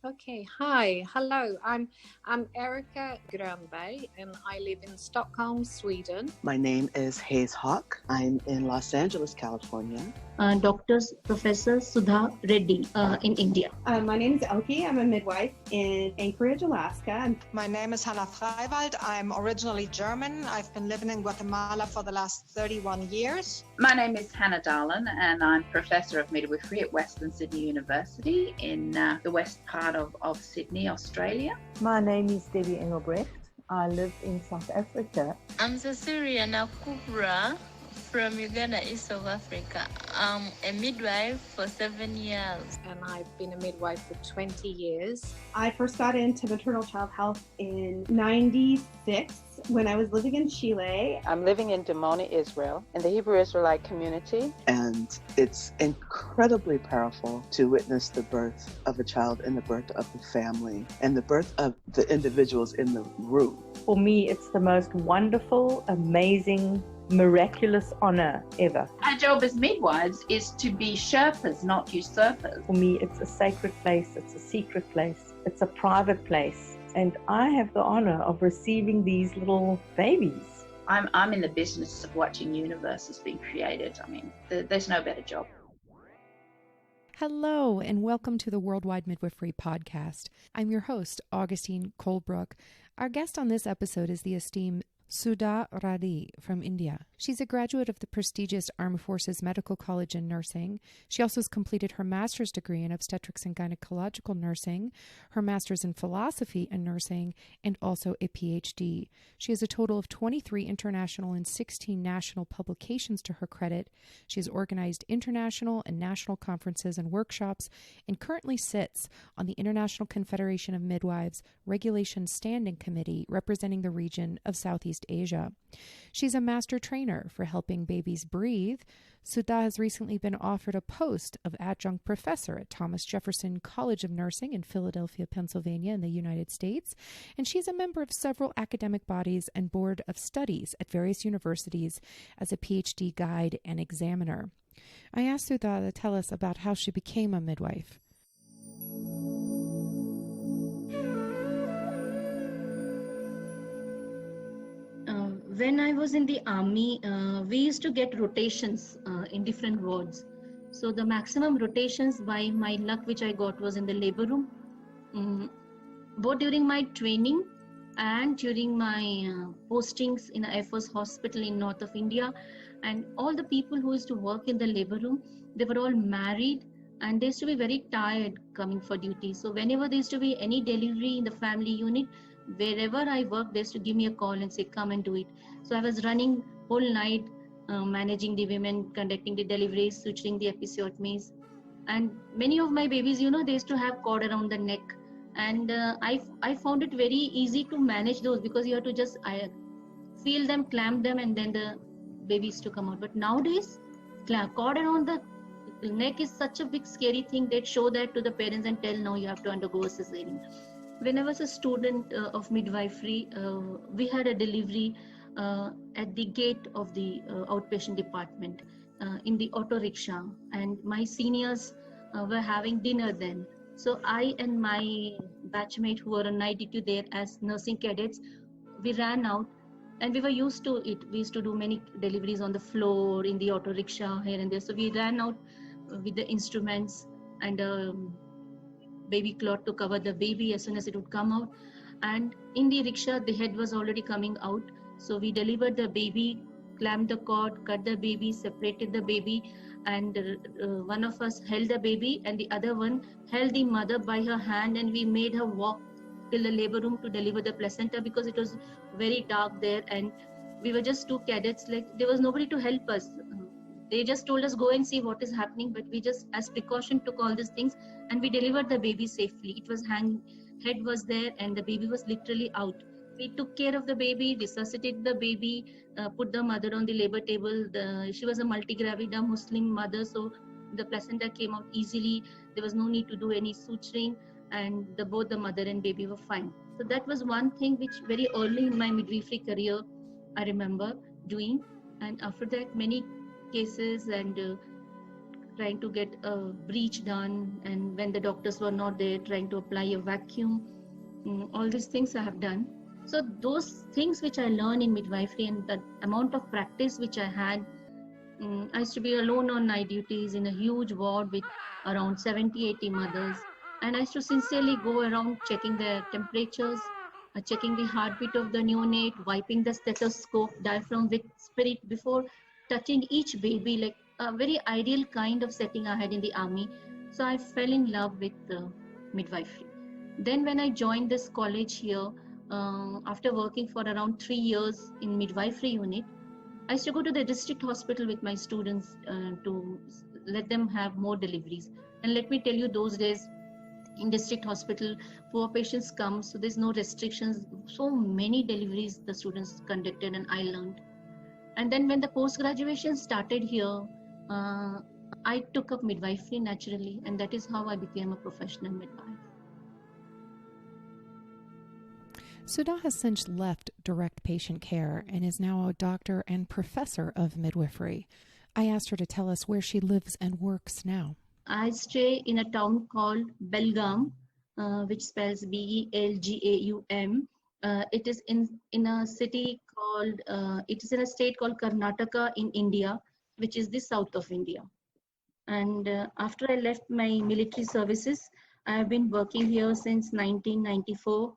Okay, hi, hello. I'm Erica Granberg, and I live in Stockholm, Sweden. My name is Hayes Hawk. I'm in Los Angeles, California. Dr. Professor Sudha Reddy in India. My name is Elke. I'm a midwife in Anchorage, Alaska. My name is Hannah Freiwald. I'm originally German. I've been living in Guatemala for the last 31 years. My name is Hannah Darlin, and I'm Professor of Midwifery at Western Sydney University in the west part of Sydney, Australia. My name is Debbie Engelbrecht. I live in South Africa. I'm Cecilia Nakubra from Uganda, East of Africa. I'm a midwife for 7 years. And I've been a midwife for 20 years. I first got into maternal child health in 96 when I was living in Chile. I'm living in Dimona, Israel, in the Hebrew Israelite community. And it's incredibly powerful to witness the birth of a child and the birth of the family and the birth of the individuals in the room. For me, it's the most wonderful, amazing, miraculous honor ever. Our job as midwives is to be Sherpas, not usurpers. For me, it's a sacred place, it's a secret place, it's a private place. And I have the honor of receiving these little babies. I'm in the business of watching universes being created. I mean, there's no better job. Hello, and welcome to the Worldwide Midwifery Podcast. I'm your host, Augustine Colebrook. Our guest on this episode is the esteemed Sudha Reddy from India. She's a graduate of the prestigious Armed Forces Medical College in Nursing. She also has completed her master's degree in obstetrics and gynecological nursing, her master's in philosophy and nursing, and also a PhD. She has a total of 23 international and 16 national publications to her credit. She has organized international and national conferences and workshops and currently sits on the International Confederation of Midwives Regulation Standing Committee representing the region of Southeast Asia. She's a master trainer for helping babies breathe. Sudha has recently been offered a post of adjunct professor at Thomas Jefferson College of Nursing in Philadelphia, Pennsylvania in the United States, and she's a member of several academic bodies and board of studies at various universities as a PhD guide and examiner. I asked Sudha to tell us about how she became a midwife. When I was in the army, we used to get rotations in different wards. So the maximum rotations by my luck which I got was in the labor room. Both during my training and during my postings in the Air Force Hospital in north of India, and all the people who used to work in the labor room, they were all married and they used to be very tired coming for duty. So whenever there used to be any delivery in the family unit, wherever I worked, they used to give me a call and say, come and do it. So I was running whole night, managing the women, conducting the deliveries, suturing the episiotomies. And many of my babies, they used to have cord around the neck. And I found it very easy to manage those because you have to just feel them, clamp them, and then the babies to come out. But nowadays, cord around the neck is such a big scary thing. They'd show that to the parents and tell, now you have to undergo a cesarean. When I was a student of midwifery, we had a delivery at the gate of the outpatient department in the auto rickshaw, and my seniors were having dinner then. So I and my batchmate who were on night duty there as nursing cadets, we ran out and we were used to it. We used to do many deliveries on the floor, in the auto rickshaw, here and there. So we ran out with the instruments and baby cloth to cover the baby as soon as it would come out. And in the rickshaw, the head was already coming out. So we delivered the baby, clamped the cord, cut the baby, separated the baby, and one of us held the baby and the other one held the mother by her hand, and we made her walk till the labor room to deliver the placenta because it was very dark there and we were just two cadets. Like, there was nobody to help us. They just told us, go and see what is happening, but we just as precaution took all these things and we delivered the baby safely. It was head was there and the baby was literally out. We took care of the baby, resuscitated the baby, put the mother on the labor table. She was a multigravida Muslim mother, so the placenta came out easily. There was no need to do any suturing, and both the mother and baby were fine. So that was one thing which very early in my midwifery career I remember doing. And after that, many cases and trying to get a breech done, and when the doctors were not there, trying to apply a vacuum. All these things I have done. So those things which I learned in midwifery and the amount of practice which I had, I used to be alone on night duties in a huge ward with around 70-80 mothers, and I used to sincerely go around checking their temperatures, checking the heartbeat of the neonate, wiping the stethoscope, diaphragm with spirit before touching each baby, like a very ideal kind of setting I had in the army. So I fell in love with midwifery. Then when I joined this college here, after working for around 3 years in midwifery unit, I used to go to the district hospital with my students to let them have more deliveries. And let me tell you, those days in district hospital, poor patients come, so there's no restrictions. So many deliveries the students conducted and I learned. And then when the post-graduation started here, I took up midwifery naturally, and that is how I became a professional midwife. Sudha has since left direct patient care and is now a doctor and professor of midwifery. I asked her to tell us where she lives and works now. I stay in a town called Belgaum, which spells Belgaum. It is in a city called, it is in a state called Karnataka in India, which is the south of India. And after I left my military services, I have been working here since 1994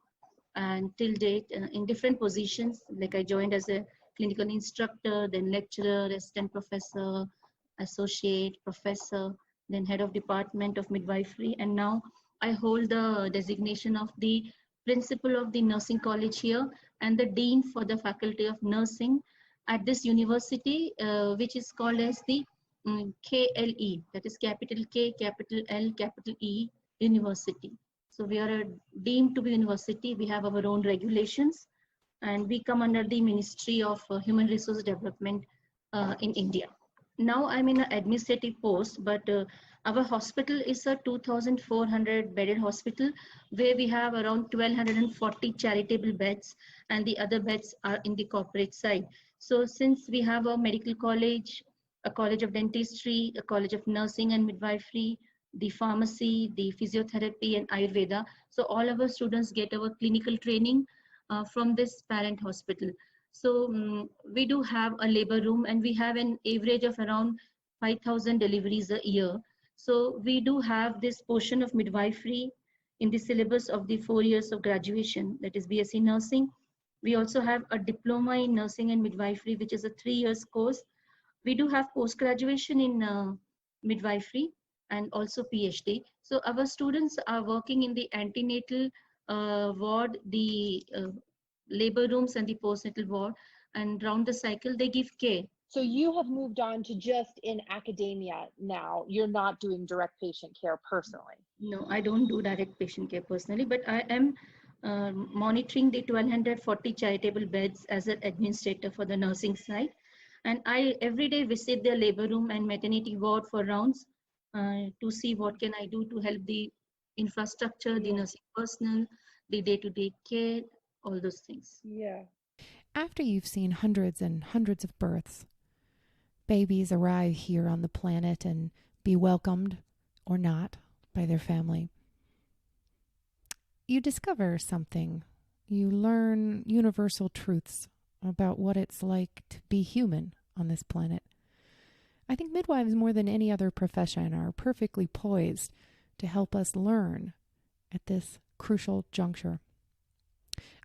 and till date in different positions. Like I joined as a clinical instructor, then lecturer, assistant professor, associate professor, then head of department of midwifery, and now I hold the designation of the principal of the nursing college here and the dean for the faculty of nursing at this university, which is called as the KLE, that is capital K, capital L, capital E University. So we are deemed to be university. We have our own regulations, and we come under the Ministry of Human Resource Development in India. Now I'm in an administrative post, but our hospital is a 2,400 bedded hospital where we have around 1,240 charitable beds, and the other beds are in the corporate side. So since we have a medical college, a college of dentistry, a college of nursing and midwifery, the pharmacy, the physiotherapy and Ayurveda, so all our students get our clinical training from this parent hospital. So we do have a labor room, and we have an average of around 5,000 deliveries a year. So we do have this portion of midwifery in the syllabus of the 4 years of graduation, that is BSc nursing. We also have a diploma in nursing and midwifery, which is a 3 years course. We do have post-graduation in midwifery and also PhD. So our students are working in the antenatal ward, the labor rooms and the postnatal ward, and round the cycle they give care. So you have moved on to just in academia now. You're not doing direct patient care personally. No, I don't do direct patient care personally, but I am monitoring the 1,240 charitable beds as an administrator for the nursing side. And I every day visit the labor room and maternity ward for rounds to see what can I do to help the infrastructure, the nursing personnel, the day-to-day care, all those things. Yeah. After you've seen hundreds and hundreds of births, babies arrive here on the planet and be welcomed or not by their family. You discover something. You learn universal truths about what it's like to be human on this planet. I think midwives, more than any other profession, are perfectly poised to help us learn at this crucial juncture.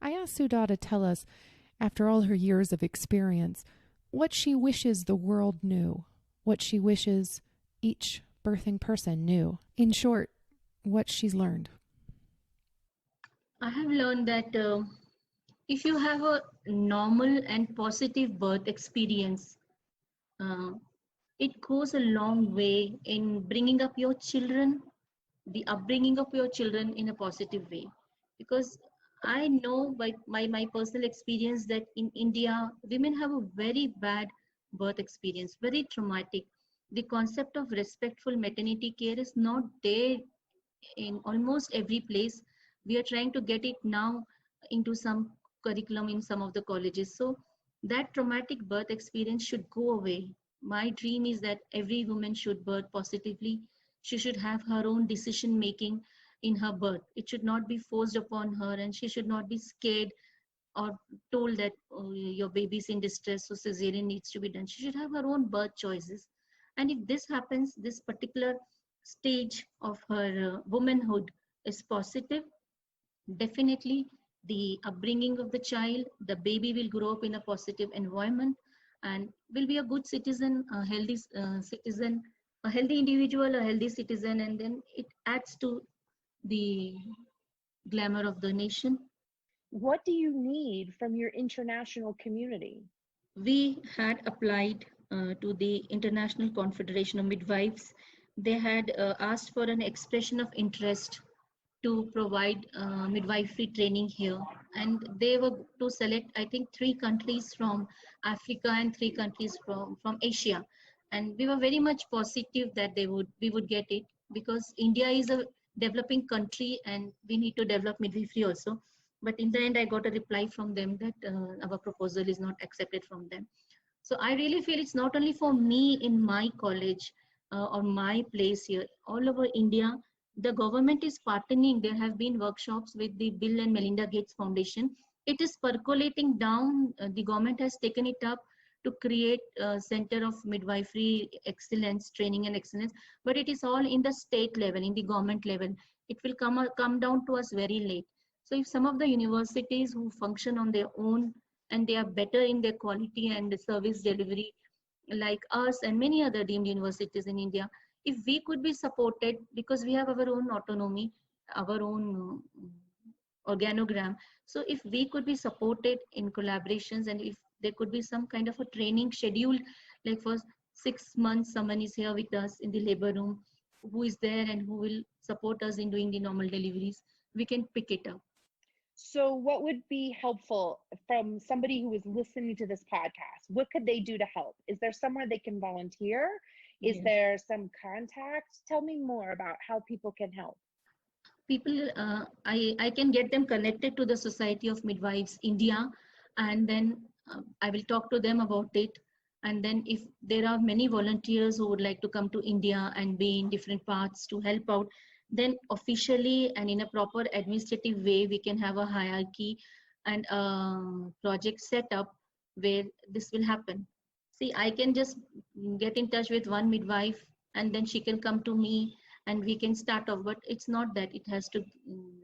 I asked Sudha to tell us, after all her years of experience, what she wishes the world knew, what she wishes each birthing person knew. In short, what she's learned. I have learned that if you have a normal and positive birth experience, it goes a long way in bringing up your children, the upbringing of your children in a positive way. Because I know by my personal experience that in India, women have a very bad birth experience, very traumatic. The concept of respectful maternity care is not there in almost every place. We are trying to get it now into some curriculum in some of the colleges. So that traumatic birth experience should go away. My dream is that every woman should birth positively. She should have her own decision making in her birth. It should not be forced upon her, and she should not be scared or told that your baby's in distress, so cesarean needs to be done. She should have her own birth choices. And if this happens, this particular stage of her womanhood is positive, definitely the upbringing of the child, the baby will grow up in a positive environment and will be a good citizen, a healthy citizen, a healthy individual, a healthy citizen, and then it adds to the glamour of the nation. What do you need from your international community? We had applied to the International Confederation of Midwives. They had asked for an expression of interest to provide midwifery training here, and they were to select, I think, 3 countries from Africa and 3 countries from Asia, and we were very much positive that we would get it, because India is a developing country and we need to develop midwifery also. But in the end, I got a reply from them that our proposal is not accepted from them. So I really feel it's not only for me in my college or my place here, all over India, the government is partnering. There have been workshops with the Bill and Melinda Gates Foundation. It is percolating down. The government has taken it up to create a center of midwifery excellence, training and excellence, but it is all in the state level, in the government level. It will come down to us very late. So if some of the universities who function on their own and they are better in their quality and the service delivery, like us and many other deemed universities in India, if we could be supported, because we have our own autonomy, our own organogram. So if we could be supported in collaborations, and if there could be some kind of a training schedule, like for 6 months, someone is here with us in the labor room, who is there and who will support us in doing the normal deliveries, we can pick it up. So what would be helpful from somebody who is listening to this podcast? What could they do to help? Is there somewhere they can volunteer? Is there some contact? Tell me more about how people can help. People, I can get them connected to the Society of Midwives India, and then I will talk to them about it. And then if there are many volunteers who would like to come to India and be in different parts to help out, then officially and in a proper administrative way, we can have a hierarchy and a project set up where this will happen. See, I can just get in touch with one midwife and then she can come to me and we can start off, but it's not that. It has to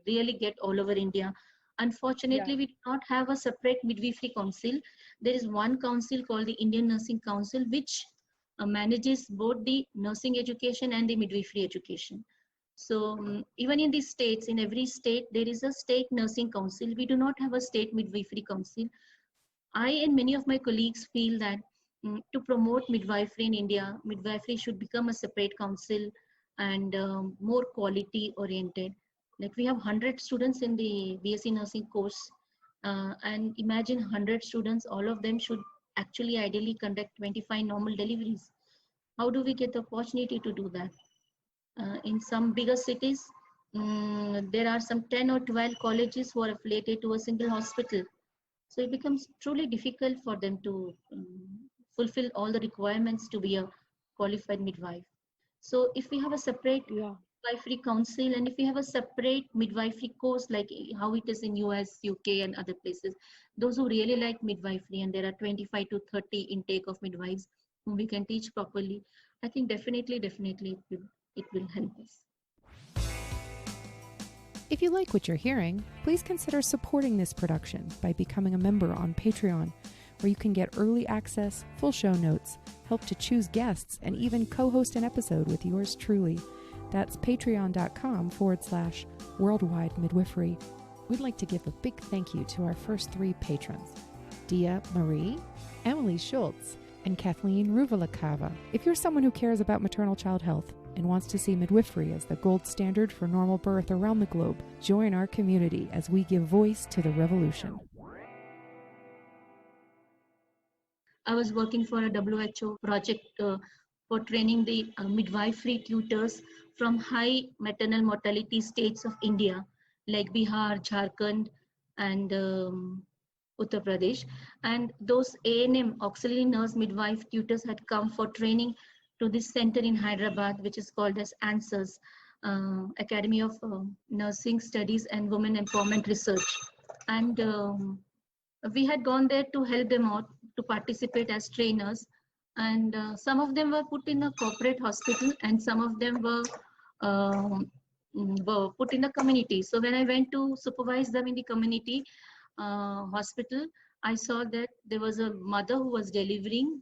really get all over India. Unfortunately, we do not have a separate midwifery council. There is one council called the Indian Nursing Council, which manages both the nursing education and the midwifery education. So even in the states, in every state, there is a state nursing council. We do not have a state midwifery council. I and many of my colleagues feel that to promote midwifery in India, midwifery should become a separate council and more quality oriented. Like we have 100 students in the BSc nursing course, and imagine 100 students, all of them should actually ideally conduct 25 normal deliveries. How do we get the opportunity to do that? In some bigger cities, there are some 10 or 12 colleges who are affiliated to a single hospital. So it becomes truly difficult for them to fulfill all the requirements to be a qualified midwife. So if we have a separate midwifery council, and if we have a separate midwifery course, like how it is in US, UK and other places, those who really like midwifery, and there are 25 to 30 intake of midwives whom we can teach properly, I think definitely it will help us. If you like what you're hearing, please consider supporting this production by becoming a member on Patreon, where you can get early access, full show notes, help to choose guests, and even co-host an episode with yours truly. That's patreon.com/worldwide midwifery. We'd like to give a big thank you to our first 3 patrons, Dia Marie, Emily Schultz, and Kathleen Ruvalakava. If you're someone who cares about maternal child health and wants to see midwifery as the gold standard for normal birth around the globe, join our community as we give voice to the revolution. I was working for a WHO project for training the midwifery tutors from high maternal mortality states of India, like Bihar, Jharkhand, and Uttar Pradesh. And those ANM, auxiliary nurse midwife tutors, had come for training to this center in Hyderabad, which is called as ANSWERS, Academy of Nursing Studies and Women Empowerment Research. And we had gone there to help them out, to participate as trainers. And some of them were put in a corporate hospital, and some of them were put in the community. So when I went to supervise them in the community hospital, I saw that there was a mother who was delivering.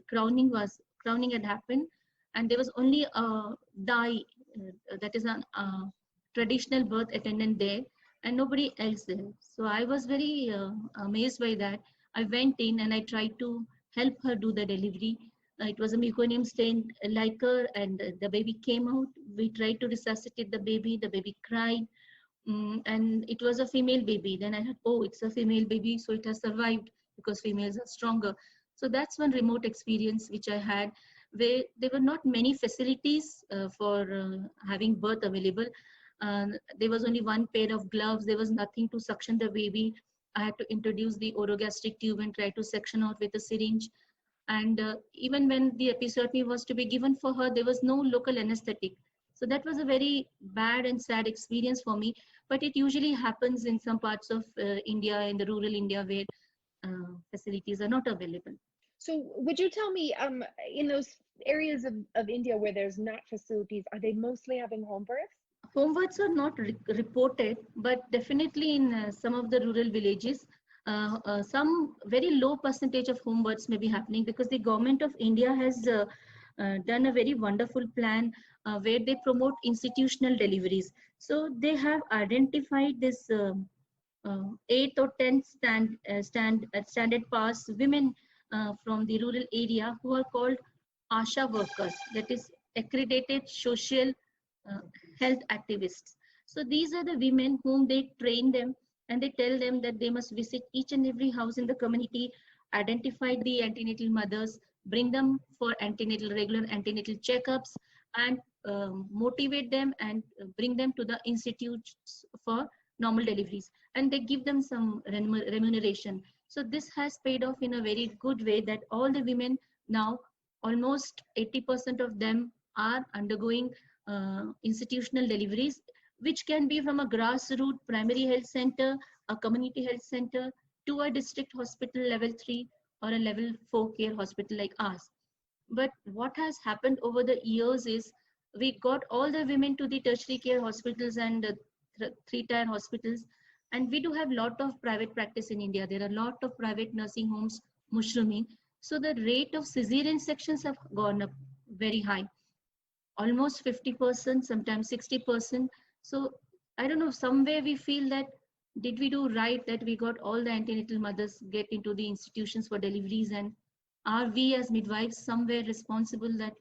Crowning had happened, and there was only a dye, that is a traditional birth attendant there, and nobody else there. So I was very amazed by that. I went in and I tried to help her do the delivery. It was a meconium stained liquor, and the baby came out. We tried to resuscitate the baby cried, and it was a female baby. Then I had, oh, it's a female baby, so it has survived because females are stronger. So that's one remote experience which I had, where there were not many facilities for having birth available. There was only one pair of gloves. There was nothing to suction the baby. I had to introduce the orogastric tube and try to section out with a syringe. And even when the episiotomy was to be given for her, there was no local anesthetic. So that was a very bad and sad experience for me. But it usually happens in some parts of India, in the rural India, where facilities are not available. So would you tell me, in those areas of India where there's not facilities, are they mostly having home births? Home births are not reported, but definitely in some of the rural villages, some very low percentage of home births may be happening, because the government of India has done a very wonderful plan where they promote institutional deliveries. So they have identified this 8th or 10th standard pass women from the rural area who are called ASHA workers, that is accredited social health activists. So these are the women whom they train them, and they tell them that they must visit each and every house in the community, identify the antenatal mothers, bring them for regular antenatal checkups, and motivate them and bring them to the institutes for normal deliveries. And they give them some remuneration. So this has paid off in a very good way, that all the women now, almost 80% of them are undergoing institutional deliveries, which can be from a grassroots primary health center, a community health center, to a district hospital level 3 or a level 4 care hospital like ours. But what has happened over the years is, we got all the women to the tertiary care hospitals and 3-tier hospitals, and we do have a lot of private practice in India. There are a lot of private nursing homes mushrooming. So the rate of cesarean sections have gone up very high, almost 50%, sometimes 60%. So I don't know, somewhere we feel that, did we do right that we got all the antenatal mothers get into the institutions for deliveries, and are we as midwives somewhere responsible that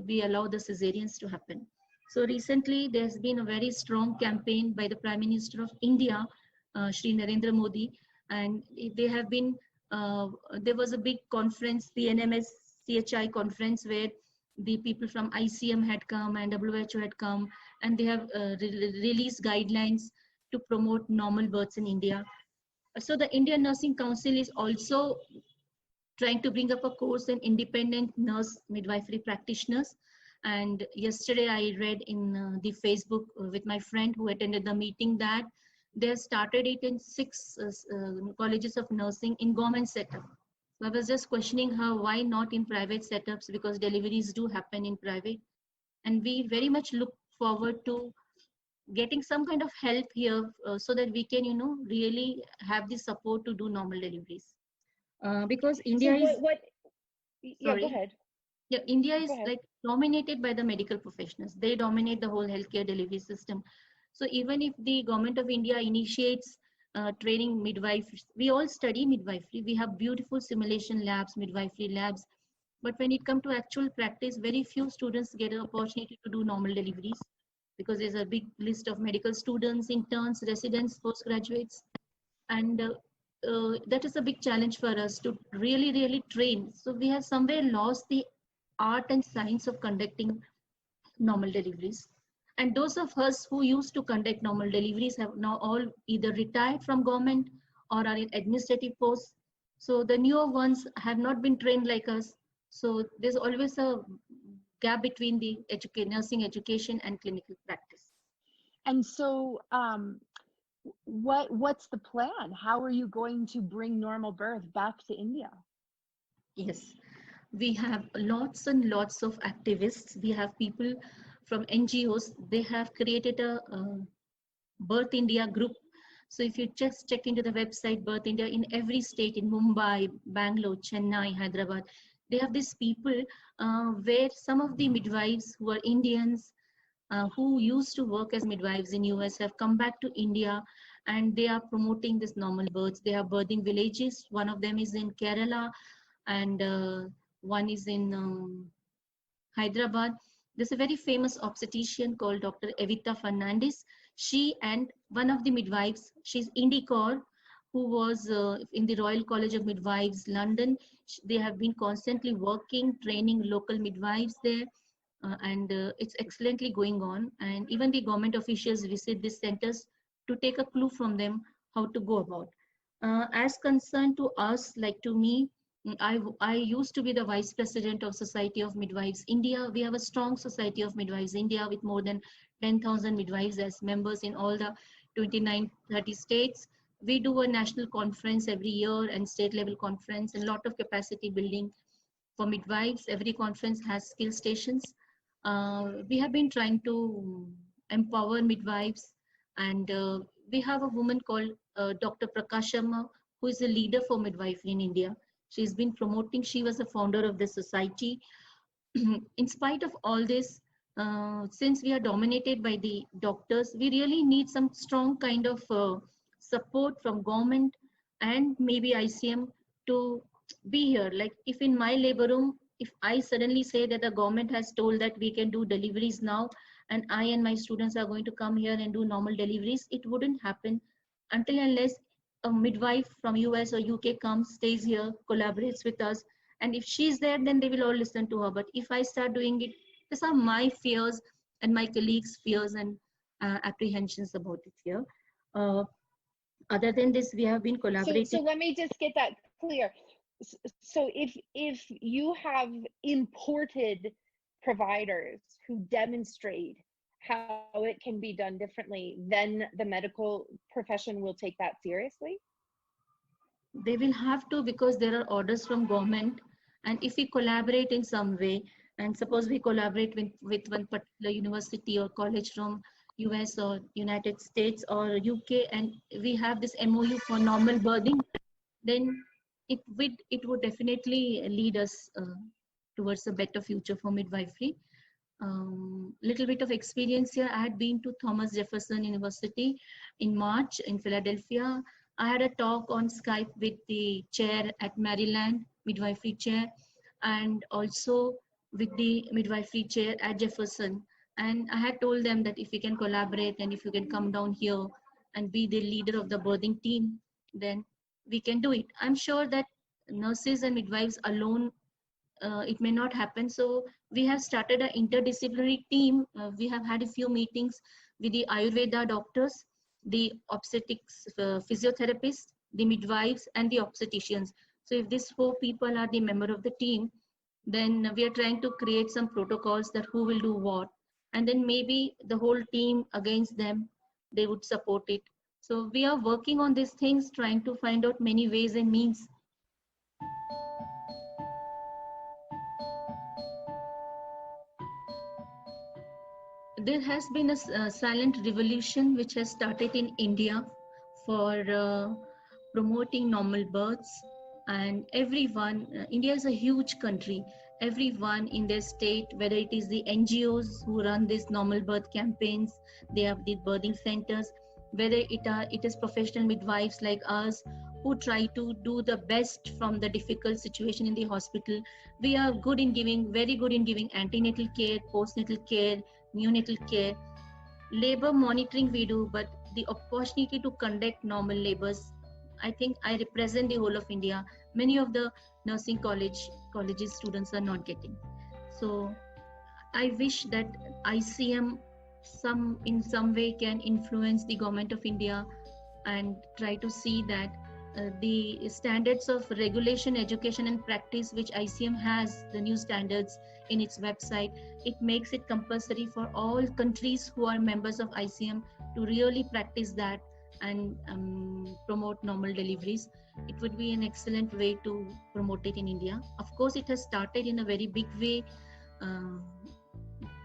we allow the cesareans to happen? So recently there's been a very strong campaign by the Prime Minister of India, Shri Narendra Modi, and they have been, there was a big conference, the NMS CHI conference, where the people from ICM had come and WHO had come, and they have released guidelines to promote normal births in India. So the Indian Nursing Council is also trying to bring up a course in independent nurse midwifery practitioners. And yesterday I read in the Facebook with my friend who attended the meeting that they started it in 6 colleges of nursing in government setup. So I was just questioning her, why not in private setups, because deliveries do happen in private. And we very much look forward to getting some kind of help here so that we can, really have the support to do normal deliveries. Because India is... Yeah, go ahead. Yeah, India is like dominated by the medical professionals. They dominate the whole healthcare delivery system. So even if the government of India initiates training midwifery, we all study midwifery. We have beautiful simulation labs, midwifery labs. But when it comes to actual practice, very few students get an opportunity to do normal deliveries, because there's a big list of medical students, interns, residents, postgraduates. And that is a big challenge for us to really train. So we have somewhere lost the art and science of conducting normal deliveries. And those of us who used to conduct normal deliveries have now all either retired from government or are in administrative posts. So the newer ones have not been trained like us. So there's always a gap between the nursing education and clinical practice. And so what's the plan? How are you going to bring normal birth back to India? Yes, we have lots and lots of activists. We have people from NGOs. They have created a Birth India group. So if you just check into the website Birth India, in every state, in Mumbai, Bangalore, Chennai, Hyderabad, they have these people where some of the midwives who are Indians, who used to work as midwives in US, have come back to India, and they are promoting this normal births. They have birthing villages. One of them is in Kerala, and one is in Hyderabad. There's a very famous obstetrician called Dr. Evita Fernandez. She and one of the midwives, she's Indy Kaur, who was in the Royal College of Midwives, London. They have been constantly working, training local midwives there, and it's excellently going on. And even the government officials visit these centers to take a clue from them how to go about. As concerned to us, like to me, I used to be the vice president of Society of Midwives India. We have a strong Society of Midwives India with more than 10,000 midwives as members in all the 29-30 states. We do a national conference every year and state level conference, and a lot of capacity building for midwives. Every conference has skill stations. We have been trying to empower midwives, and we have a woman called Dr. Prakash Sharma, who is a leader for midwifery in India. She's been promoting, she was a founder of the society. In spite of all this, since we are dominated by the doctors, we really need some strong kind of support from government and maybe ICM to be here. Like if in my labor room, if I suddenly say that the government has told that we can do deliveries now, and I and my students are going to come here and do normal deliveries, it wouldn't happen until unless a midwife from US or UK comes, stays here, collaborates with us. And if she's there, then they will all listen to her. But if I start doing it, these are my fears and my colleagues' fears and apprehensions about it here. Other than this, we have been collaborating. So let me just get that clear. So if you have imported providers who demonstrate how it can be done differently, then the medical profession will take that seriously? They will have to, because there are orders from government, and if we collaborate in some way, and suppose we collaborate with one particular university or college from US or United States or UK, and we have this MOU for normal birthing, then it would definitely lead us towards a better future for midwifery. Little bit of experience here. I had been to Thomas Jefferson University in March in Philadelphia. I had a talk on Skype with the chair at Maryland, midwifery chair, and also with the midwifery chair at Jefferson. And I had told them that if we can collaborate and if you can come down here and be the leader of the birthing team, then we can do it. I'm sure that nurses and midwives alone, it may not happen. So we have started an interdisciplinary team. We have had a few meetings with the Ayurveda doctors, the obstetrics physiotherapists, the midwives, and the obstetricians. So if these 4 people are the member of the team, then we are trying to create some protocols that who will do what. And then maybe the whole team against them, they would support it. So we are working on these things, trying to find out many ways and means. There has been a silent revolution which has started in India for promoting normal births, and everyone, India is a huge country, everyone in their state, whether it is the NGOs who run these normal birth campaigns, they have the birthing centers, whether it is professional midwives like us who try to do the best from the difficult situation in the hospital. We are good in giving, very good in giving antenatal care, postnatal care, neonatal care. Labor monitoring we do, but the opportunity to conduct normal labors, I think I represent the whole of India. Many of the nursing colleges students are not getting. So I wish that ICM in some way can influence the government of India and try to see that the standards of regulation, education and practice which ICM has, the new standards in its website, it makes it compulsory for all countries who are members of ICM to really practice that and promote normal deliveries. It would be an excellent way to promote it in India. Of course, it has started in a very big way.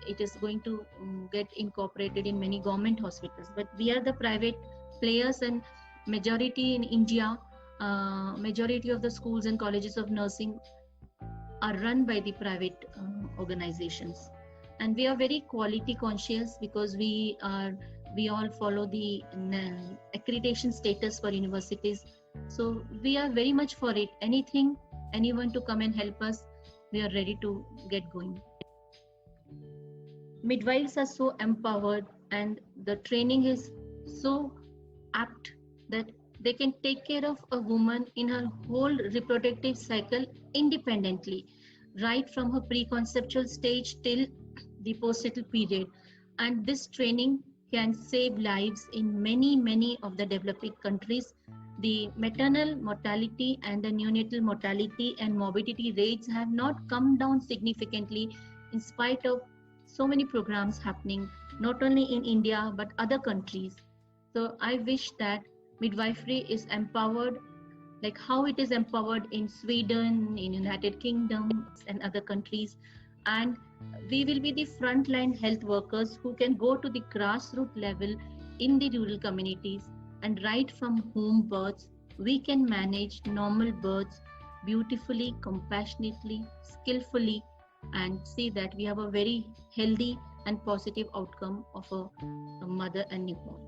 It is going to get incorporated in many government hospitals, but we are the private players, and majority in India, majority of the schools and colleges of nursing are run by the private organizations, and we are very quality conscious because we all follow the accreditation status for universities. So we are very much for it. Anyone to come and help us, we are ready to get going. Midwives are so empowered and the training is so apt that they can take care of a woman in her whole reproductive cycle independently, right from her preconceptual stage till the postnatal period. And this training can save lives in many of the developing countries. The maternal mortality and the neonatal mortality and morbidity rates have not come down significantly in spite of so many programs happening, not only in India, but other countries. So I wish that midwifery is empowered, like how it is empowered in Sweden, in United Kingdom and other countries. And we will be the frontline health workers who can go to the grassroots level in the rural communities, and right from home births, we can manage normal births beautifully, compassionately, skillfully, and see that we have a very healthy and positive outcome of a mother and newborn.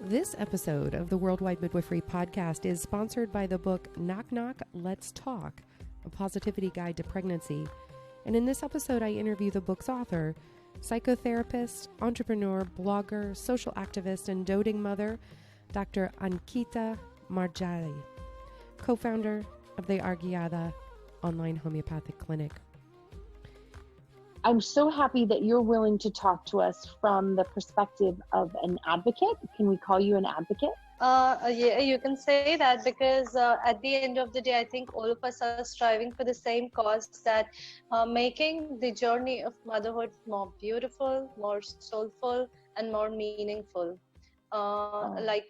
This episode of the Worldwide Midwifery Podcast is sponsored by the book Knock Knock, Let's Talk, A Positivity Guide to Pregnancy. And in this episode, I interview the book's author, psychotherapist, entrepreneur, blogger, social activist, and doting mother, Dr. Ankita Marjali, co-founder of the Argyada online homeopathic clinic. I'm so happy that you're willing to talk to us from the perspective of an advocate. Can we call you an advocate? Yeah, you can say that, because at the end of the day, I think all of us are striving for the same cause, that making the journey of motherhood more beautiful, more soulful, and more meaningful. Like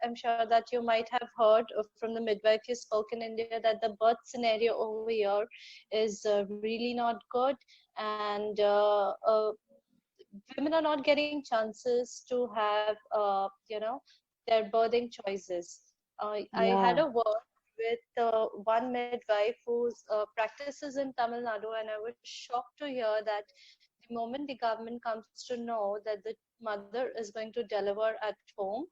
I'm sure that you might have heard from the midwife you spoke in India, that the birth scenario over here is really not good, and women are not getting chances to have their birthing choices. I had a word with one midwife who practices in Tamil Nadu, and I was shocked to hear that the moment the government comes to know that the mother is going to deliver at home,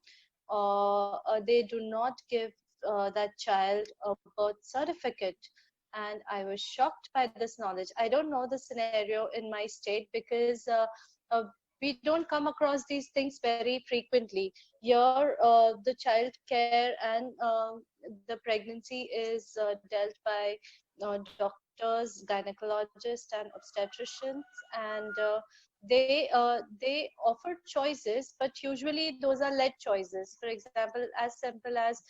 they do not give that child a birth certificate. And I was shocked by this knowledge. I don't know the scenario in my state, because we don't come across these things very frequently. Here, the child care and the pregnancy is dealt by doctors, gynecologists, and obstetricians, and they offer choices, but usually those are lead choices. For example, as simple as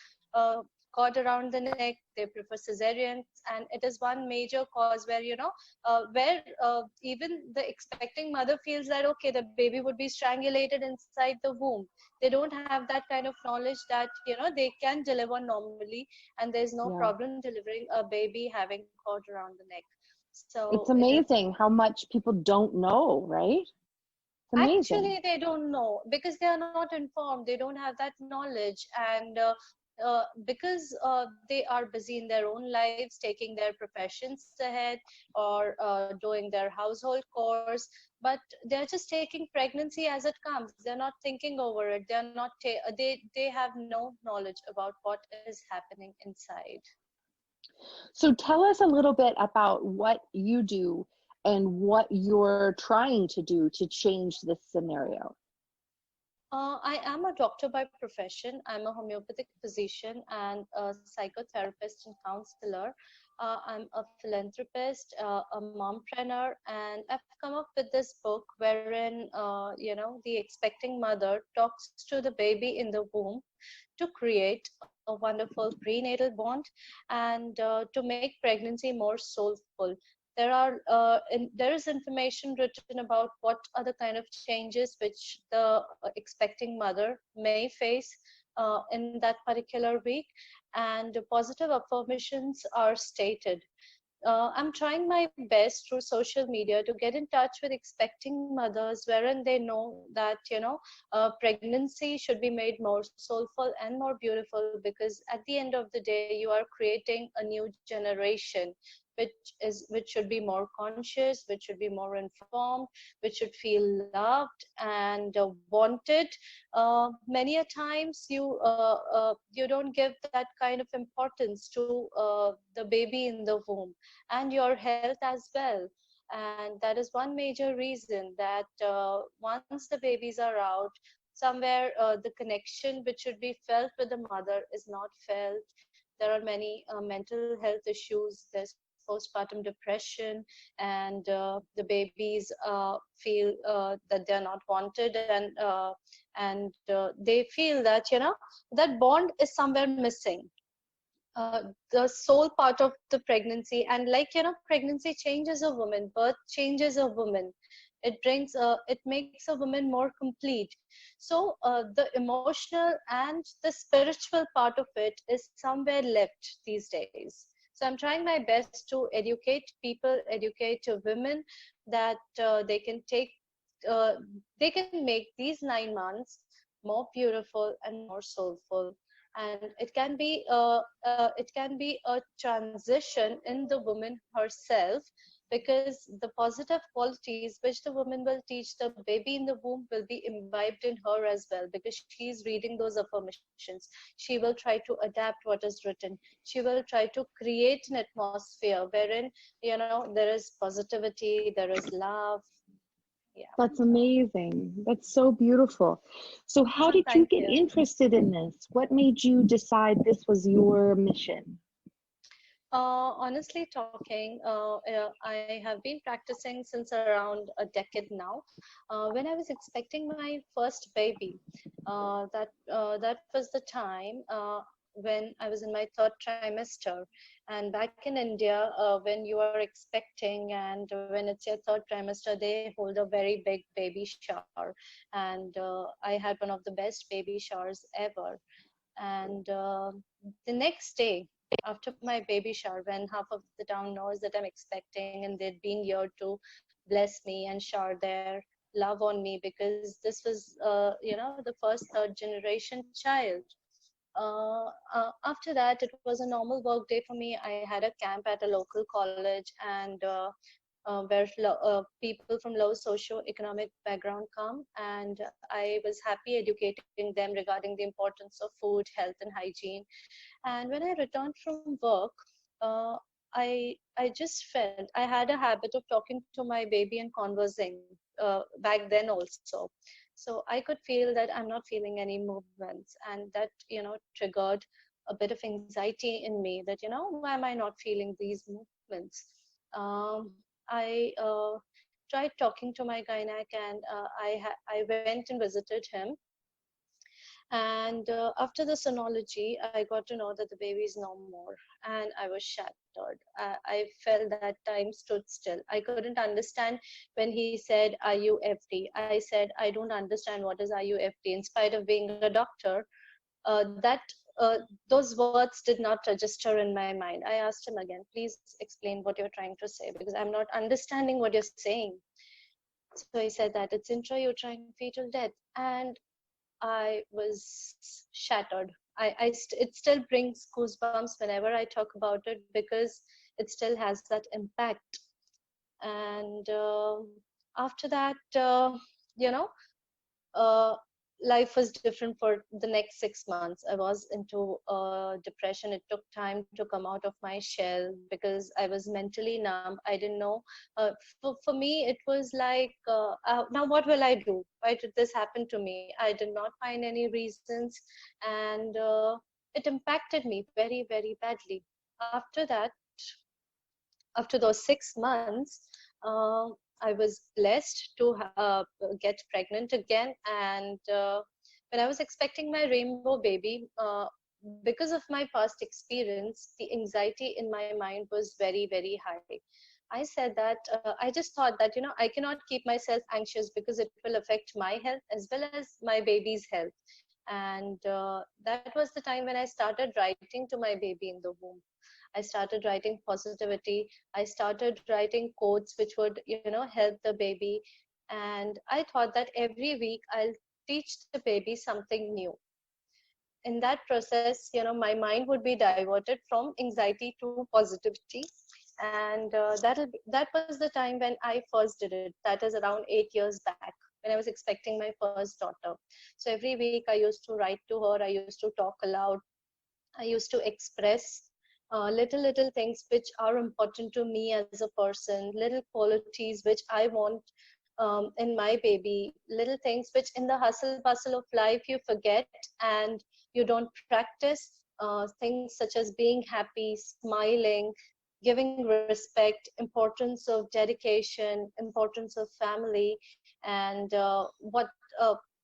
cord around the neck, they prefer cesareans, and it is one major cause where even the expecting mother feels that okay, the baby would be strangulated inside the womb. They don't have that kind of knowledge that they can deliver normally, and there's no problem delivering a baby having cord around the neck. So it's amazing how much people don't know, right? Actually, they don't know because they are not informed. They don't have that knowledge, and because they are busy in their own lives, taking their professions ahead, or doing their household chores, but they're just taking pregnancy as it comes. They're not thinking over it. They're not they have no knowledge about what is happening inside. So tell us a little bit about what you do and what you're trying to do to change this scenario. I am a doctor by profession. I'm a homeopathic physician and a psychotherapist and counselor. I'm a philanthropist, a mompreneur, and I've come up with this book wherein, the expecting mother talks to the baby in the womb to create a wonderful prenatal bond and to make pregnancy more soulful. There is information written about what are the kind of changes which the expecting mother may face in that particular week, and positive affirmations are stated. I'm trying my best through social media to get in touch with expecting mothers, wherein they know that pregnancy should be made more soulful and more beautiful, because at the end of the day, you are creating a new generation which should be more conscious, which should be more informed, which should feel loved and wanted. Many a times you don't give that kind of importance to the baby in the womb and your health as well. And that is one major reason that once the babies are out, somewhere the connection which should be felt with the mother is not felt. There are many mental health issues. There's postpartum depression, and the babies feel that they're not wanted, and they feel that that bond is somewhere missing. The soul part of the pregnancy, and pregnancy changes a woman, birth changes a woman. It makes a woman more complete. So the emotional and the spiritual part of it is somewhere left these days. So I'm trying my best to educate people, educate women, that they can make these 9 months more beautiful and more soulful. And it can be a transition in the woman herself, because the positive qualities which the woman will teach the baby in the womb will be imbibed in her as well, because she is reading those affirmations. She will try to adapt what is written. She will try to create an atmosphere wherein there is positivity, there is love. Yeah, that's amazing. That's so beautiful. So how did you get interested in this? What made you decide this was your mission? Honestly talking, I have been practicing since around a decade now. When I was expecting my first baby, that was the time when I was in my 3rd trimester. And back in India, when you are expecting and when it's your 3rd trimester, they hold a very big baby shower. And I had one of the best baby showers ever. And the next day, after my baby shower, when half of the town knows that I'm expecting, and they'd been here to bless me and shower their love on me, because this was, the first 3rd generation child. After that, it was a normal work day for me. I had a camp at a local college, and where people from low socio-economic background come, and I was happy educating them regarding the importance of food, health, and hygiene. And when I returned from work, I just felt I had a habit of talking to my baby and conversing back then also. So I could feel that I'm not feeling any movements, and that triggered a bit of anxiety in me, that why am I not feeling these movements? I tried talking to my gynec, and I went and visited him. And after the sonology, I got to know that the baby is no more, and I was shattered. I felt that time stood still. I couldn't understand when he said IUFT. I said, I don't understand what is IUFT. In spite of being a doctor, those words did not register in my mind. I asked him again, please explain what you're trying to say, because I'm not understanding what you're saying. So he said that it's intrauterine fetal death, and I was shattered. It still brings goosebumps whenever I talk about it, because it still has that impact. And after that, life was different for the next 6 months. I was into depression. It took time to come out of my shell because I was mentally numb. I didn't know. For me, it was like, now what will I do? Why did this happen to me? I did not find any reasons, and it impacted me very, very badly. After that, after those 6 months, I was blessed to get pregnant again. And when I was expecting my rainbow baby, because of my past experience, the anxiety in my mind was very, very high. I said that I just thought that, I cannot keep myself anxious because it will affect my health as well as my baby's health. And that was the time when I started writing to my baby in the womb. I started writing positivity. I started writing quotes which would, help the baby. And I thought that every week I'll teach the baby something new. In that process, my mind would be diverted from anxiety to positivity. And that was the time when I first did it. That is around 8 years back, when I was expecting my first daughter. So every week I used to write to her. I used to talk aloud. I used to express little things which are important to me as a person, little qualities which I want in my baby, little things which in the hustle bustle of life you forget and you don't practice. Things such as being happy, smiling, giving respect, importance of dedication, importance of family, and what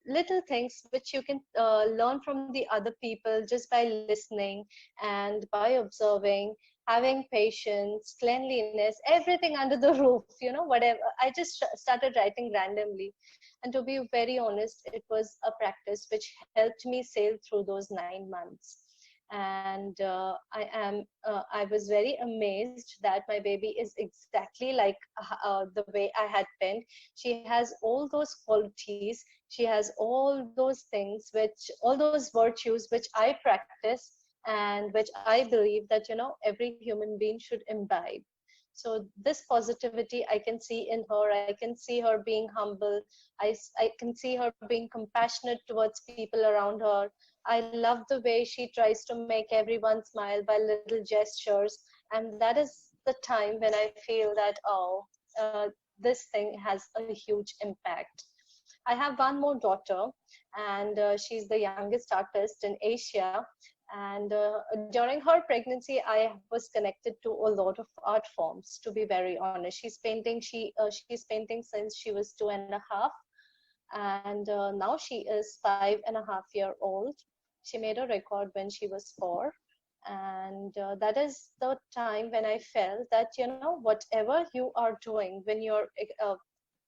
little things which you can learn from the other people just by listening and by observing, having patience, cleanliness, everything under the roof, whatever. I just started writing randomly. And to be very honest, it was a practice which helped me sail through those 9 months. And I was very amazed that my baby is exactly like the way I had penned. She has all those qualities. She has all those things, all those virtues which I practice and which I believe that, every human being should imbibe. So this positivity I can see in her. I can see her being humble. I can see her being compassionate towards people around her. I love the way she tries to make everyone smile by little gestures. And that is the time when I feel that, this thing has a huge impact. I have one more daughter, and she's the youngest artist in Asia. And during her pregnancy, I was connected to a lot of art forms, to be very honest. She's painting since she was 2.5. And now she is 5.5-year-old. She made a record when she was 4. And that is the time when I felt that, whatever you are doing, when you're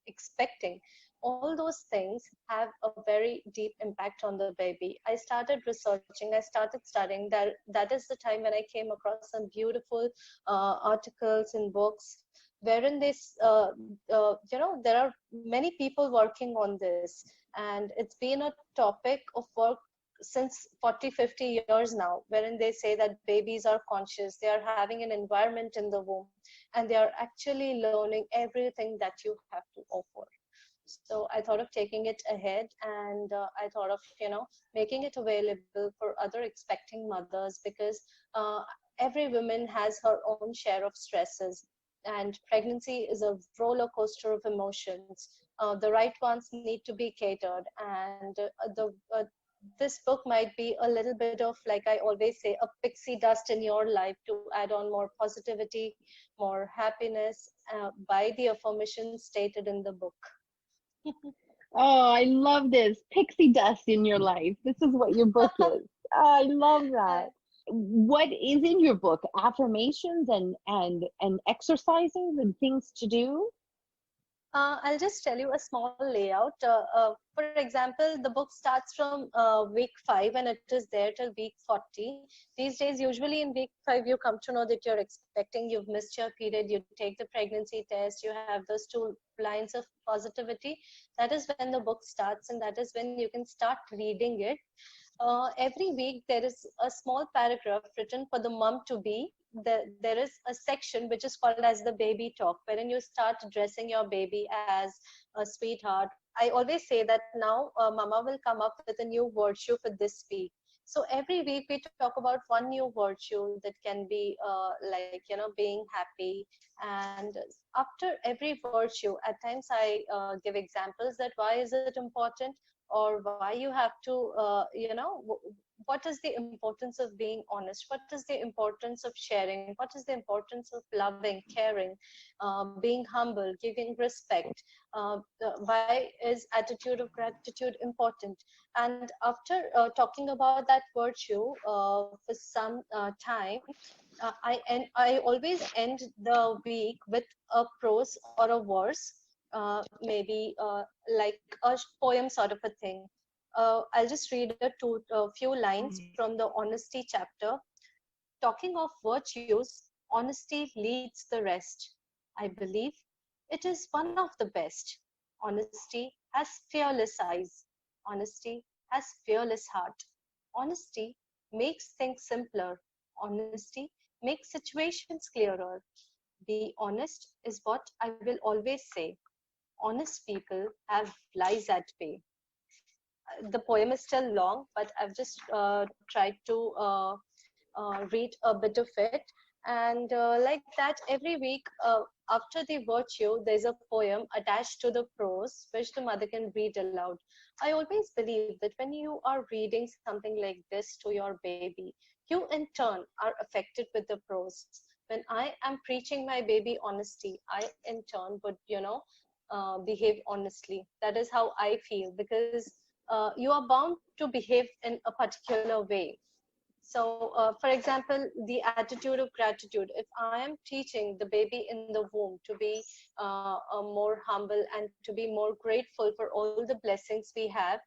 expecting, all those things have a very deep impact on the baby. I started researching, I started studying. That is the time when I came across some beautiful articles and books wherein this, there are many people working on this. And it's been a topic of work since 40-50 years now, wherein they say that babies are conscious, they are having an environment in the womb, and they are actually learning everything that you have to offer. So I thought of taking it ahead, and I thought of, making it available for other expecting mothers, because every woman has her own share of stresses, and pregnancy is a roller coaster of emotions. The right ones need to be catered, and this book might be a little bit of, like I always say, a pixie dust in your life to add on more positivity, more happiness by the affirmations stated in the book. Oh, I love this. Pixie dust in your life. This is what your book is. I love that. What is in your book? Affirmations and exercises and things to do? I'll just tell you a small layout. For example, the book starts from week 5 and it is there till week 40. These days, usually in week 5, you come to know that you're expecting, you've missed your period, you take the pregnancy test, you have those 2 lines of positivity. That is when the book starts, and that is when you can start reading it. Every week, there is a small paragraph written for the mom to be. There is a section which is called as the baby talk, wherein you start addressing your baby as a sweetheart. I always say that now Mama will come up with a new virtue for this week. So every week we talk about one new virtue that can be like, being happy. And after every virtue, at times I give examples that why is it important, or why you have to, what is the importance of being honest? What is the importance of sharing? What is the importance of loving, caring, being humble, giving respect? Why is attitude of gratitude important? And after talking about that virtue for some time, I always end the week with a prose or a verse, maybe like a poem sort of a thing. I'll just read a few lines from the honesty chapter. Talking of virtues, honesty leads the rest. I believe it is one of the best. Honesty has fearless eyes. Honesty has fearless heart. Honesty makes things simpler. Honesty makes situations clearer. Be honest is what I will always say. Honest people have lies at bay. The poem is still long, but I've just tried to read a bit of it. And like that, every week after the virtue, there's a poem attached to the prose, which the mother can read aloud. I always believe that when you are reading something like this to your baby, you in turn are affected with the prose. When I am preaching my baby honesty, I in turn would, behave honestly. That is how I feel, because you are bound to behave in a particular way. So, for example, the attitude of gratitude. If I am teaching the baby in the womb to be more humble and to be more grateful for all the blessings we have,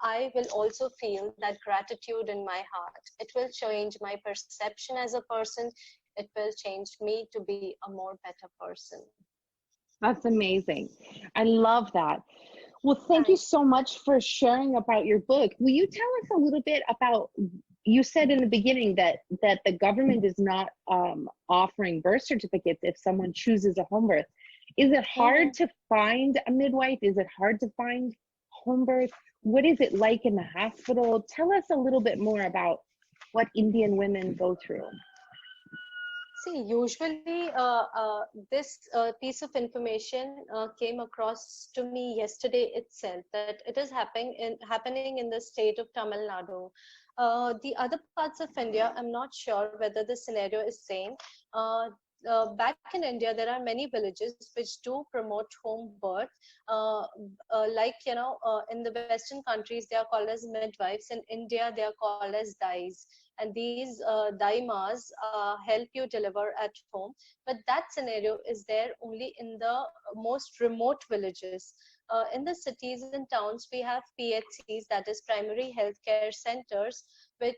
I will also feel that gratitude in my heart. It will change my perception as a person. It will change me to be a more better person. That's amazing. I love that. Well, thank you so much for sharing about your book. Will you tell us a little bit about, you said in the beginning that the government is not offering birth certificates if someone chooses a home birth. Is it hard to find a midwife? Is it hard to find home birth? What is it like in the hospital? Tell us a little bit more about what Indian women go through. See, usually this piece of information came across to me yesterday itself, that it is happening in the state of Tamil Nadu. The other parts of India, I'm not sure whether the scenario is same. Back in India, there are many villages which do promote home birth. Like, in the Western countries, they are called as midwives. In India, they are called as dais. And these daimas help you deliver at home. But that scenario is there only in the most remote villages. In the cities and towns, we have PHCs, that is primary healthcare centers, which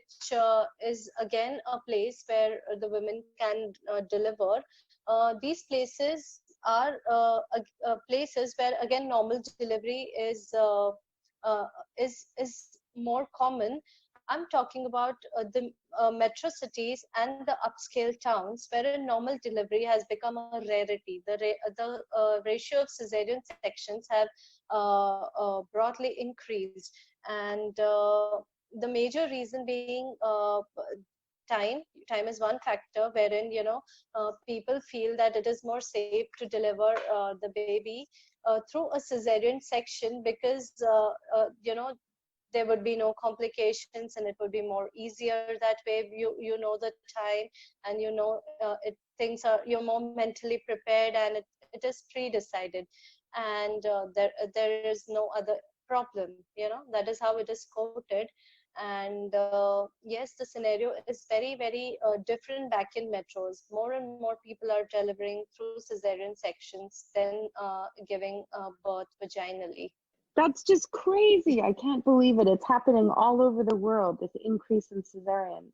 is again a place where the women can deliver. These places are places where again normal delivery is more common. I'm talking about the metro cities and the upscale towns, where a normal delivery has become a rarity. The ratio of cesarean sections have broadly increased, and the major reason being time. Time is one factor wherein people feel that it is more safe to deliver the baby through a cesarean section, because there would be no complications and it would be more easier that way. You know the time, and you're more mentally prepared, and it is pre-decided, and there is no other problem. That is how it is quoted. And yes, the scenario is very, very different back in metros. More and more people are delivering through cesarean sections than giving birth vaginally. That's just crazy. I can't believe it. It's happening all over the world, this increase in cesareans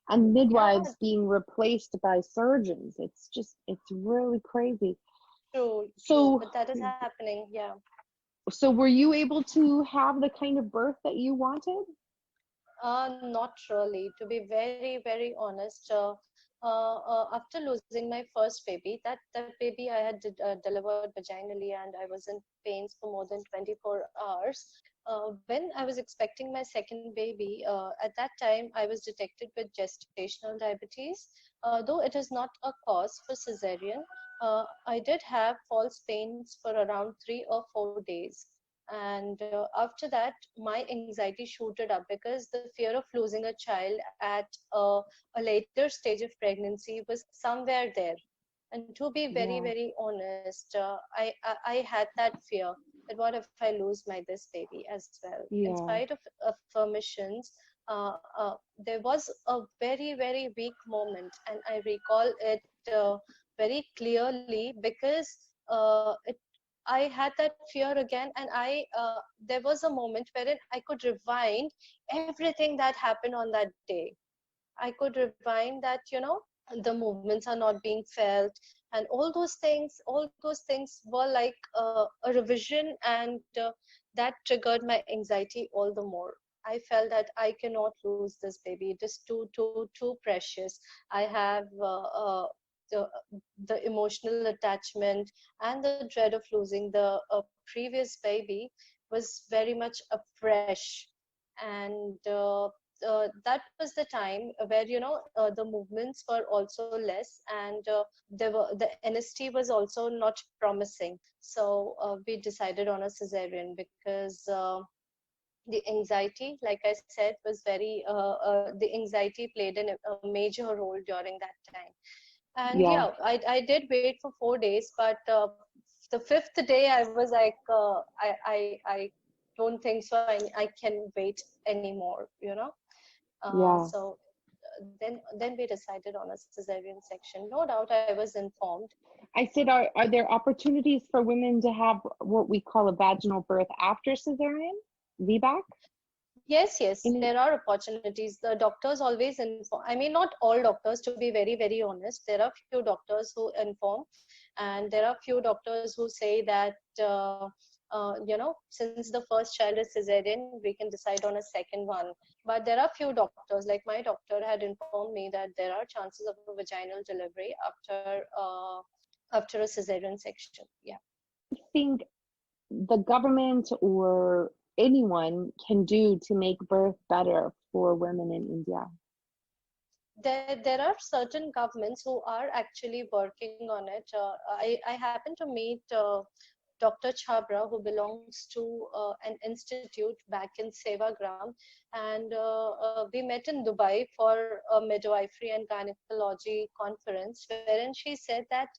and midwives being replaced by surgeons. It's really crazy. True, but that is happening, yeah. So were you able to have the kind of birth that you wanted? Not really, to be very, very honest. after losing my first baby, that baby I had delivered vaginally, and I was in pains for more than 24 hours. When I was expecting my second baby, at that time I was detected with gestational diabetes. Though it is not a cause for cesarean, I did have false pains for around 3 or 4 days. And after that, my anxiety shooted up because the fear of losing a child at a later stage of pregnancy was somewhere there. And to be very, Yeah. very honest, I had that fear that what if I lose my this baby as well. In Yeah. spite of affirmations, there was a very, very weak moment, and I recall it very clearly because I had that fear again, and there was a moment wherein I could rewind everything that happened on that day. I could rewind that, the movements are not being felt, and all those things were like a revision, and that triggered my anxiety all the more. I felt that I cannot lose this baby. It is too precious. I have the, the emotional attachment and the dread of losing the previous baby was very much afresh. And that was the time where the movements were also less, and the NST was also not promising. So we decided on a cesarean because the anxiety, like I said, was the anxiety played a major role during that time. And Yeah. yeah, I did wait for 4 days, but the fifth day I was like, I don't think so. I can wait anymore, Yeah. So then we decided on a cesarean section. No doubt I was informed. I said, are there opportunities for women to have what we call a vaginal birth after cesarean, VBAC? Yes, there are opportunities. The doctors always inform. I mean, not all doctors, to be very, very honest. There are few doctors who inform, and there are few doctors who say that, since the first child is cesarean, we can decide on a second one. But there are few doctors, like my doctor had informed me that there are chances of a vaginal delivery after a cesarean section. Yeah. I think the government or anyone can do to make birth better for women in India? There are certain governments who are actually working on it. I happen to meet Dr. Chabra, who belongs to an institute back in Sevagram, and we met in Dubai for a midwifery and gynecology conference, wherein she said that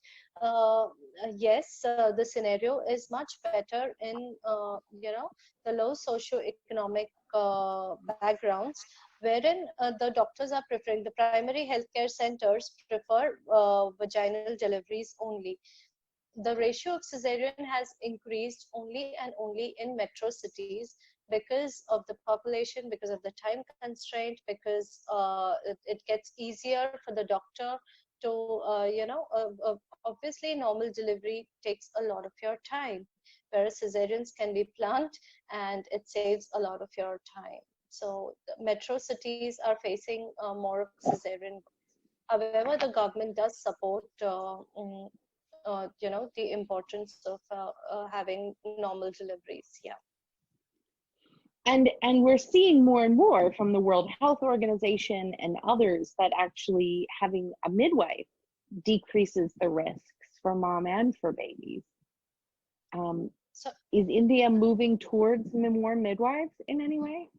yes, the scenario is much better in the low socio-economic backgrounds, wherein the doctors are preferring, the primary healthcare centers prefer vaginal deliveries only. The ratio of cesarean has increased only and only in metro cities because of the population, because of the time constraint, because it gets easier for the doctor to, obviously normal delivery takes a lot of your time, whereas cesareans can be planned and it saves a lot of your time. So metro cities are facing more of cesarean. However, the government does support the importance of having normal deliveries. Yeah. And we're seeing more and more from the World Health Organization and others that actually having a midwife decreases the risks for mom and for babies. Is India moving towards more midwives in any way?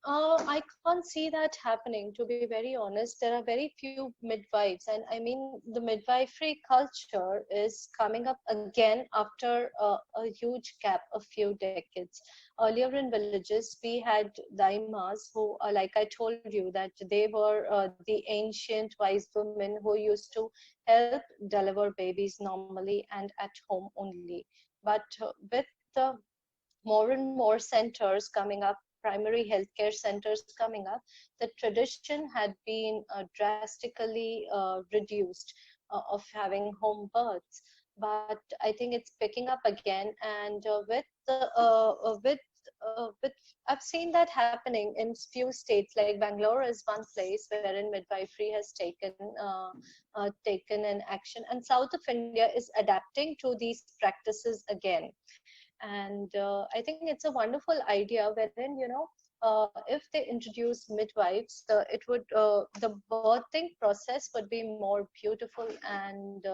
I can't see that happening, to be very honest. There are very few midwives, and I mean, the midwifery culture is coming up again after a huge gap of few decades. Earlier in villages, we had daimas who, like I told you, that they were the ancient wise women who used to help deliver babies normally and at home only. But with the more and more centers coming up, primary healthcare centers coming up, the tradition had been drastically reduced of having home births. But I think it's picking up again, and with but I've seen that happening in few states, like Bangalore is one place wherein midwifery has taken an action, and South of India is adapting to these practices again. And I think it's a wonderful idea wherein, if they introduce midwives, the birthing process would be more beautiful and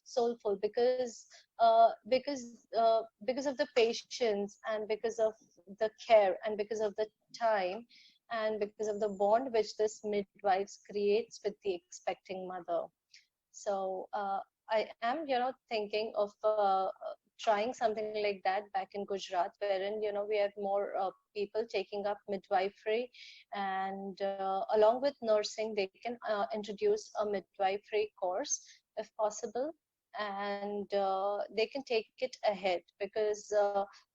soulful, because of the patience, and because of the care, and because of the time, and because of the bond which this midwives creates with the expecting mother. So I am, thinking of trying something like that back in Gujarat, wherein, we have more people taking up midwifery, and along with nursing, they can introduce a midwifery course if possible, and they can take it ahead, because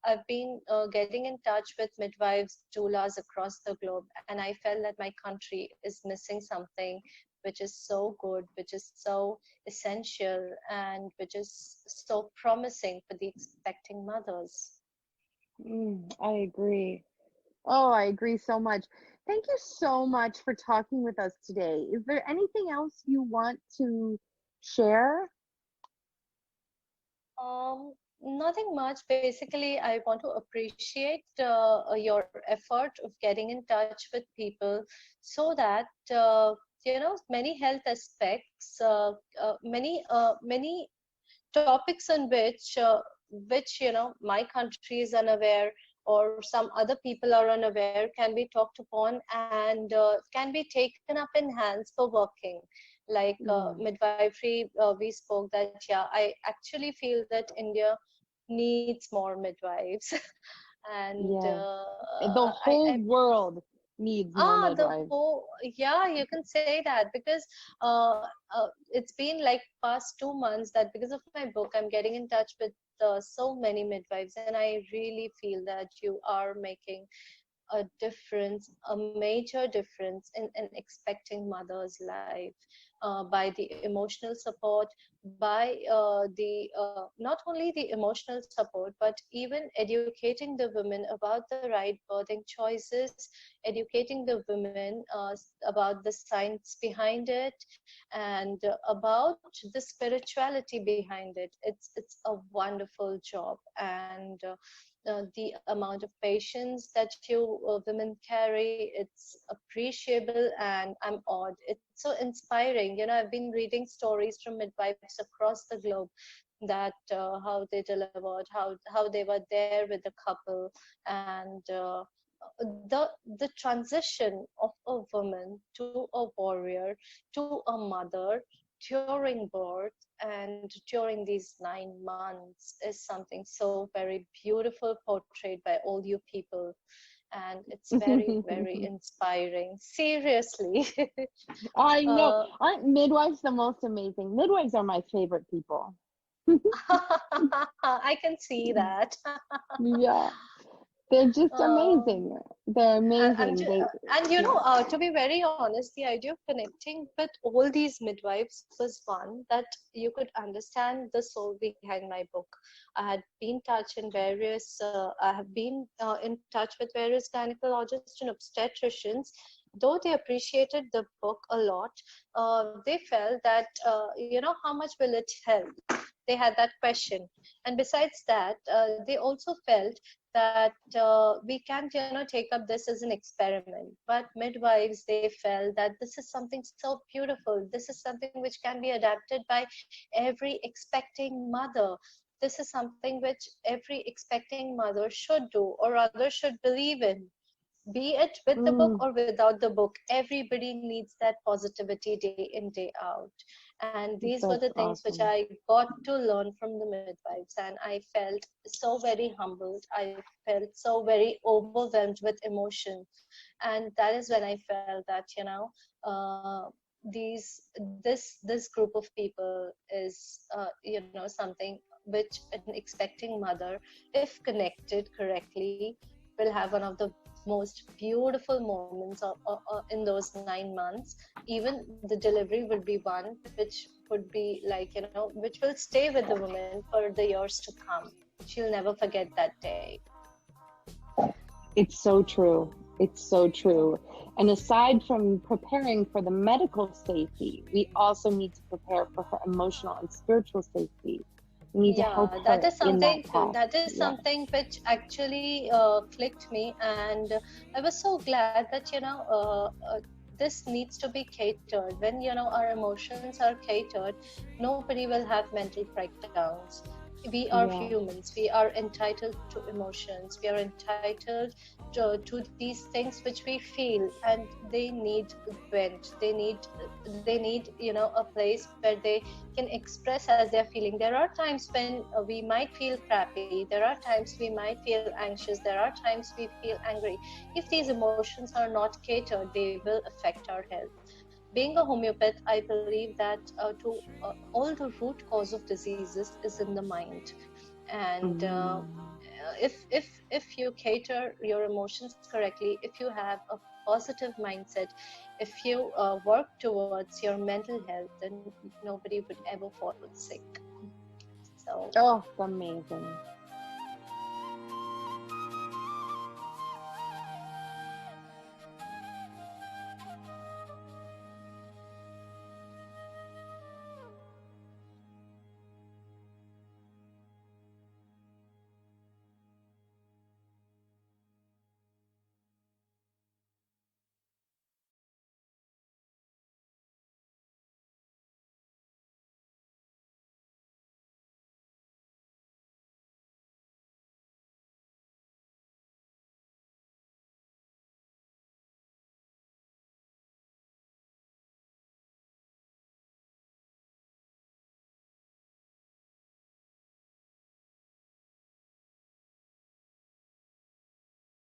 I've been getting in touch with midwives, doulas across the globe, and I felt that my country is missing something which is so good, which is so essential, and which is so promising for the expecting mothers. I agree. Oh, I agree so much. Thank you so much for talking with us today. Is there anything else you want to share? Nothing much. Basically, I want to appreciate your effort of getting in touch with people, so that many health aspects, many topics on which my country is unaware, or some other people are unaware, can be talked upon, and can be taken up in hands for working. Like midwifery, we spoke that, I actually feel that India needs more midwives. And the whole world needs more midwives. You can say that, because it's been like past 2 months that because of my book, I'm getting in touch with so many midwives, and I really feel that you are making a difference, a major difference in an expecting mother's life, by the emotional support, by not only the emotional support, but even educating the women about the right birthing choices, educating the women about the science behind it, and about the spirituality behind it. It's a wonderful job, and the amount of patience that you women carry, it's appreciable, and I'm awed. It's so inspiring. I've been reading stories from midwives across the globe, that how they delivered, how they were there with the couple, and the transition of a woman to a warrior, to a mother, during birth and during these 9 months, is something so very beautiful, portrayed by all you people, and it's very very inspiring, seriously. I know. Aren't midwives the most amazing? Midwives are my favorite people. I can see that. Yeah, they're just amazing. They're amazing. And to be very honest, the idea of connecting with all these midwives was one, that you could understand the soul behind my book. I have been in touch with various gynecologists and obstetricians. Though they appreciated the book a lot, they felt that, how much will it help? They had that question. And besides that, they also felt that we can't, take up this as an experiment. But midwives, they felt that this is something so beautiful. This is something which can be adapted by every expecting mother. This is something which every expecting mother should do, or rather should believe in. Be it with the book or without the book, everybody needs that positivity day in, day out. And these were the things which I got to learn from the midwives, and I felt so very humbled. I felt so very overwhelmed with emotion, and that is when I felt that this group of people is something which an expecting mother, if connected correctly, will have one of the most beautiful moments in those 9 months. Even the delivery will be one which would be like, which will stay with the woman for the years to come. She'll never forget that day. It's so true. It's so true. And aside from preparing for the medical safety, we also need to prepare for her emotional and spiritual safety. We need to help her that is something in that path. that is something which actually clicked me, and I was so glad that this needs to be catered. When our emotions are catered, nobody will have mental breakdowns. We are humans. We are entitled to emotions. We are entitled to these things which we feel, and they need vent. They need a place where they can express as they're feeling. There are times when we might feel crappy. There are times we might feel anxious. There are times we feel angry. If these emotions are not catered, they will affect our health. Being a homeopath, I believe that all the root cause of diseases is in the mind, and if you cater your emotions correctly, if you have a positive mindset, if you work towards your mental health, then nobody would ever fall sick. So oh, amazing.